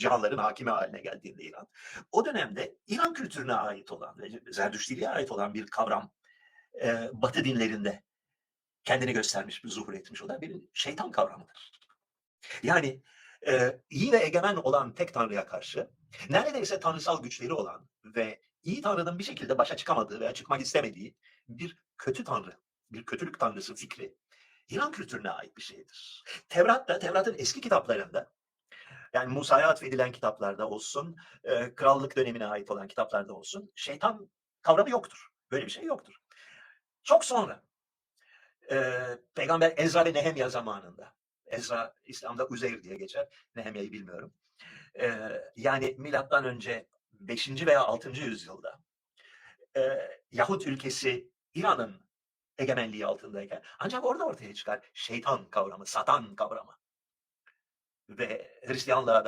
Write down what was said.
cihanların hakimi haline geldiğinde İran. O dönemde İran kültürüne ait olan ve Zerdüştiliğe ait olan bir kavram, Batı dinlerinde kendini göstermiş, bir zuhur etmiş. O da bir şeytan kavramıdır. Yani, iyi ve egemen olan tek tanrıya karşı neredeyse tanrısal güçleri olan ve iyi tanrının bir şekilde başa çıkamadığı veya çıkmak istemediği bir kötü tanrı, bir kötülük tanrısı fikri İran kültürüne ait bir şeydir. Tevrat'ın eski kitaplarında, yani Musa'ya atfedilen kitaplarda olsun, krallık dönemine ait olan kitaplarda olsun, şeytan kavramı yoktur. Böyle bir şey yoktur. Çok sonra, Peygamber Ezra ve Nehemya zamanında, Ezra İslam'da Uzeyr diye geçer, Nehemya'yı bilmiyorum. Yani milattan önce 5. veya 6. yüzyılda Yahut ülkesi İran'ın egemenliği altındayken ancak orada ortaya çıkar şeytan kavramı, satan kavramı ve Hristiyanlığa